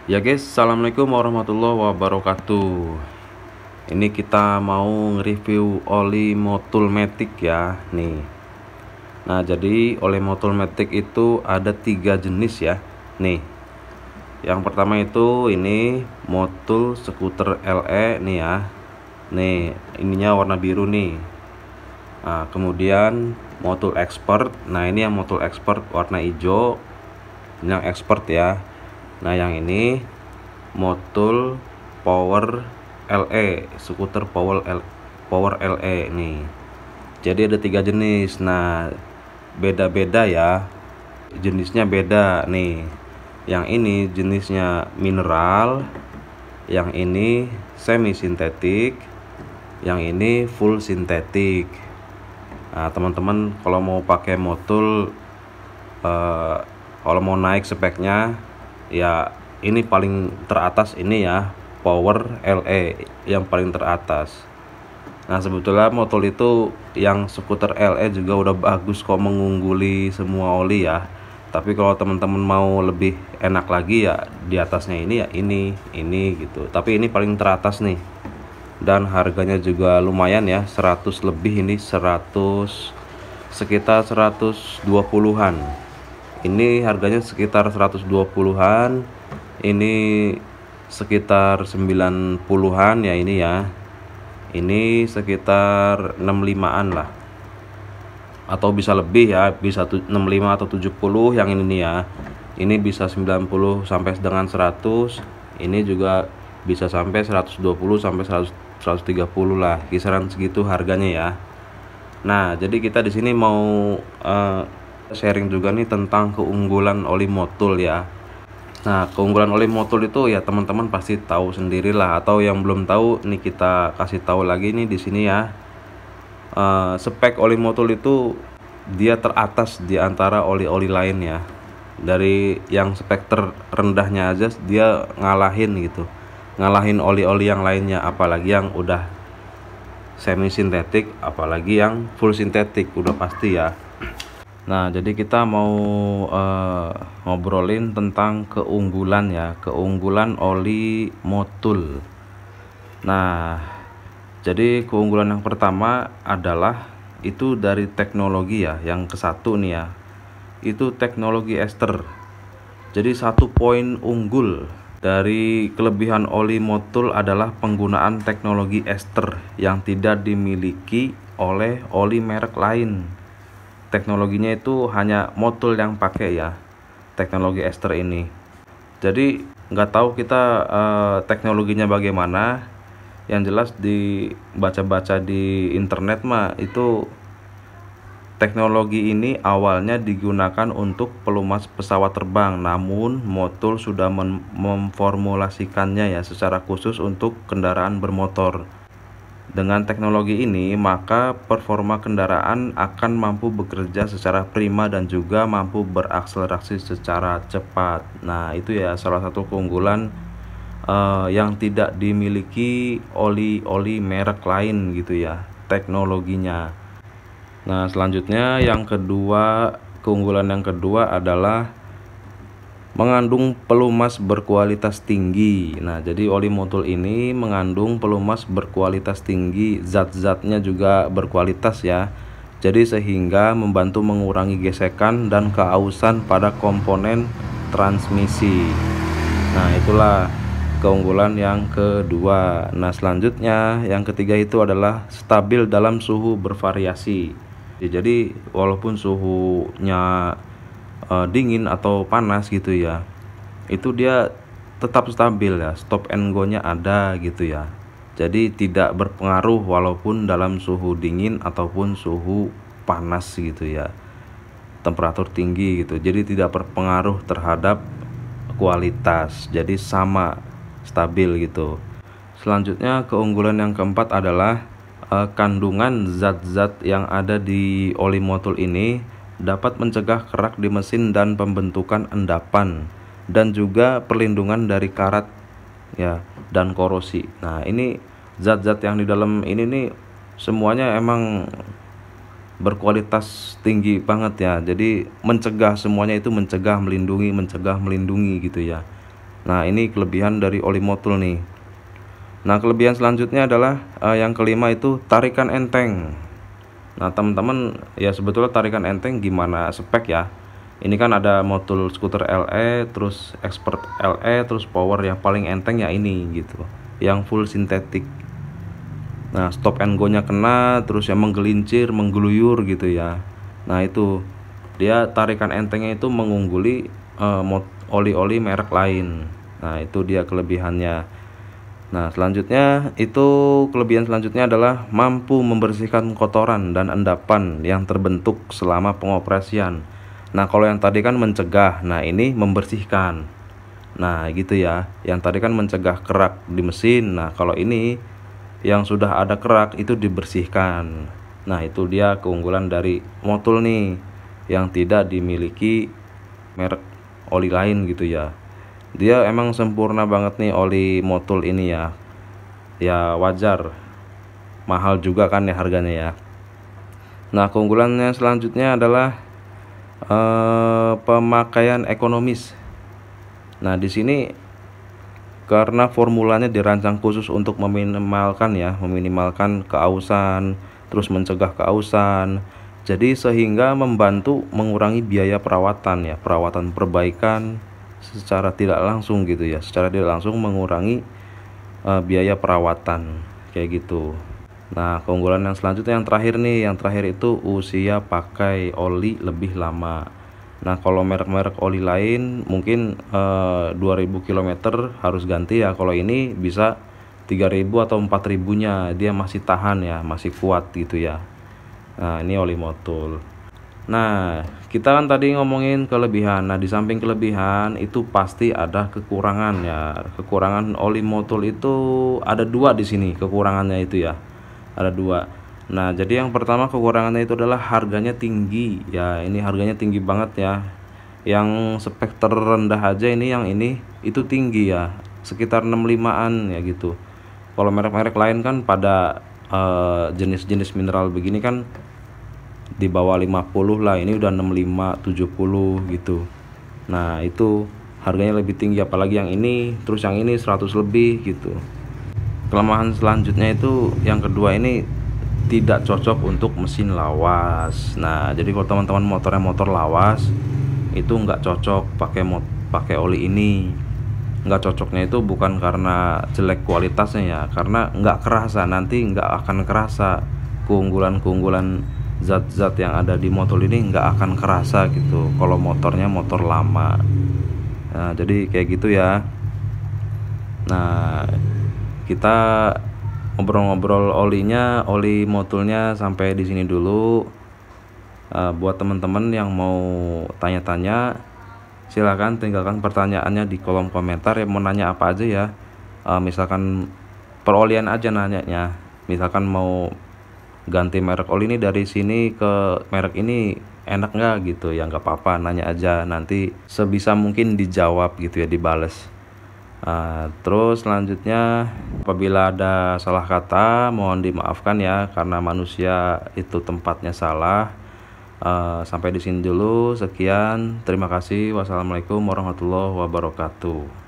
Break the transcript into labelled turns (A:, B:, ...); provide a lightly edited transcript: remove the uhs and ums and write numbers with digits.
A: Ya guys, assalamualaikum warahmatullahi wabarakatuh. Ini kita mau nge-review oli Motul Matic ya nih. Nah, jadi oli Motul Matic itu ada 3 jenis ya nih. Yang pertama itu ini Motul Skuter LE nih ya. Nih, ininya warna biru nih. Nah, kemudian Motul Expert. Nah, ini yang Motul Expert warna hijau. Ini yang Expert ya. Nah, yang ini Motul Power LE, skuter Power LE nih. Jadi ada 3 jenis. Nah, beda-beda ya, jenisnya beda nih. Yang ini jenisnya mineral, yang ini semi sintetik, yang ini full sintetik. Nah, teman-teman kalau mau pakai Motul, kalau mau naik speknya ya ini paling teratas ini ya, Power LE yang paling teratas. Nah, sebetulnya Motul itu yang skuter LE juga udah bagus kok, mengungguli semua oli ya. Tapi kalau teman-teman mau lebih enak lagi ya di atasnya ini ya ini gitu. Tapi ini paling teratas nih. Dan harganya juga lumayan ya, 100 lebih, ini 100 sekitar 120-an. Ini harganya sekitar 120-an. Ini sekitar 90-an ya ini ya. Ini sekitar 65-an lah. Atau bisa lebih ya, bisa 65 atau 70 yang ini nih ya. Ini bisa 90 sampai dengan 100. Ini juga bisa sampai 120 sampai 130 lah, kisaran segitu harganya ya. Nah, jadi kita di sini mau sharing juga nih tentang keunggulan oli Motul ya. Nah, keunggulan oli Motul itu ya teman-teman pasti tahu sendirilah, atau yang belum tahu nih kita kasih tahu lagi nih di sini ya. Spek oli Motul itu dia teratas di antara oli-oli lain ya. Dari yang spek terendahnya aja dia ngalahin gitu. Ngalahin oli-oli yang lainnya, apalagi yang udah semi sintetik, apalagi yang full sintetik udah pasti ya. Nah, jadi kita mau ngobrolin tentang keunggulan ya, keunggulan oli Motul. Nah, jadi keunggulan yang pertama adalah itu dari teknologi ya, yang ke satu nih ya, itu teknologi ester. Jadi satu poin unggul dari kelebihan oli Motul adalah penggunaan teknologi ester yang tidak dimiliki oleh oli merek lain. Teknologinya itu hanya Motul yang pakai ya, teknologi ester ini. Jadi nggak tahu kita teknologinya bagaimana. Yang jelas dibaca-baca di internet mah itu teknologi ini awalnya digunakan untuk pelumas pesawat terbang, namun Motul sudah memformulasikannya ya secara khusus untuk kendaraan bermotor. Dengan teknologi ini, maka performa kendaraan akan mampu bekerja secara prima dan juga mampu berakselerasi secara cepat. Nah, itu ya salah satu keunggulan yang tidak dimiliki oli-oli merek lain gitu ya, teknologinya. Nah, selanjutnya yang kedua, keunggulan yang kedua adalah mengandung pelumas berkualitas tinggi. Nah, jadi oli Motul ini mengandung pelumas berkualitas tinggi, zat-zatnya juga berkualitas ya. Jadi sehingga membantu mengurangi gesekan dan keausan pada komponen transmisi. Nah, itulah keunggulan yang kedua. Nah, selanjutnya yang ketiga itu adalah stabil dalam suhu bervariasi. Jadi walaupun suhunya dingin atau panas gitu ya, itu dia tetap stabil ya, stop and go nya ada gitu ya. Jadi tidak berpengaruh walaupun dalam suhu dingin ataupun suhu panas gitu ya, temperatur tinggi gitu. Jadi tidak berpengaruh terhadap kualitas, jadi sama, stabil gitu. Selanjutnya keunggulan yang keempat adalah kandungan zat-zat yang ada di oli Motul ini dapat mencegah kerak di mesin dan pembentukan endapan, dan juga perlindungan dari karat ya dan korosi. Nah, ini zat-zat yang di dalam ini nih semuanya emang berkualitas tinggi banget ya. Jadi mencegah, semuanya itu mencegah, melindungi gitu ya. Nah, ini kelebihan dari oli motul nih. Nah, kelebihan selanjutnya adalah yang kelima itu tarikan enteng. Nah, teman-teman ya, sebetulnya tarikan enteng gimana spek ya. Ini kan ada motul skuter LE, terus expert LE, terus power yang paling enteng ya ini gitu, yang full sintetik. Nah, stop and go nya kena, terus yang menggelincir, menggeluyur gitu ya. Nah, itu dia tarikan entengnya itu mengungguli oli-oli merek lain. Nah, itu dia kelebihannya. Nah, selanjutnya itu kelebihan selanjutnya adalah mampu membersihkan kotoran dan endapan yang terbentuk selama pengoperasian. Nah, kalau yang tadi kan mencegah, nah ini membersihkan. Nah, gitu ya. Yang tadi kan mencegah kerak di mesin. Nah, kalau ini yang sudah ada kerak itu dibersihkan. Nah, itu dia keunggulan dari motul nih, yang tidak dimiliki merek oli lain gitu ya. Dia emang sempurna banget nih oli motul ini ya. Ya wajar, mahal juga kan ya harganya ya. Nah, keunggulannya selanjutnya adalah pemakaian ekonomis. Nah, di sini karena formulanya dirancang khusus untuk meminimalkan keausan, terus mencegah keausan. Jadi sehingga membantu mengurangi biaya perawatan ya, perawatan perbaikan secara tidak langsung gitu ya. Secara tidak langsung mengurangi biaya perawatan kayak gitu. Nah, keunggulan yang selanjutnya yang terakhir nih, yang terakhir itu usia pakai oli lebih lama. Nah, kalau merek-merek oli lain mungkin 2000 km harus ganti ya. Kalau ini bisa 3000 atau 4000-nya dia masih tahan ya, masih kuat gitu ya. Nah, ini oli motul. Nah, kita kan tadi ngomongin kelebihan. Nah, di samping kelebihan itu pasti ada kekurangan ya. Kekurangan oli motul itu ada dua di sini kekurangannya itu ya. Ada dua. Nah, jadi yang pertama kekurangannya itu adalah harganya tinggi ya. Ini harganya tinggi banget ya. Yang spek terendah aja ini, yang ini itu tinggi ya, sekitar 65-an ya gitu. Kalau merek-merek lain kan pada jenis-jenis mineral begini kan di bawah 50 lah, ini udah 65 70 gitu. Nah, itu harganya lebih tinggi, apalagi yang ini, terus yang ini 100 lebih gitu. Kelemahan selanjutnya itu yang kedua, ini tidak cocok untuk mesin lawas. Nah, jadi kalau teman-teman motornya motor lawas itu nggak cocok pakai oli ini. Nggak cocoknya itu bukan karena jelek kualitasnya ya, karena nggak kerasa, nanti nggak akan kerasa keunggulan zat-zat yang ada di motor ini nggak akan kerasa gitu kalau motornya motor lama. Nah, jadi kayak gitu ya. Nah, kita ngobrol-ngobrol oli motulnya sampai di sini dulu. Buat teman-teman yang mau tanya-tanya, silakan tinggalkan pertanyaannya di kolom komentar ya. Mau nanya apa aja ya, misalkan perolian aja nanyanya, misalkan mau ganti merek oli ini dari sini ke merek ini enak nggak gitu ya, nggak apa-apa, nanya aja, nanti sebisa mungkin dijawab gitu ya, dibales. Terus selanjutnya apabila ada salah kata mohon dimaafkan ya, karena manusia itu tempatnya salah. Sampai di sini dulu, sekian, terima kasih, wassalamualaikum warahmatullahi wabarakatuh.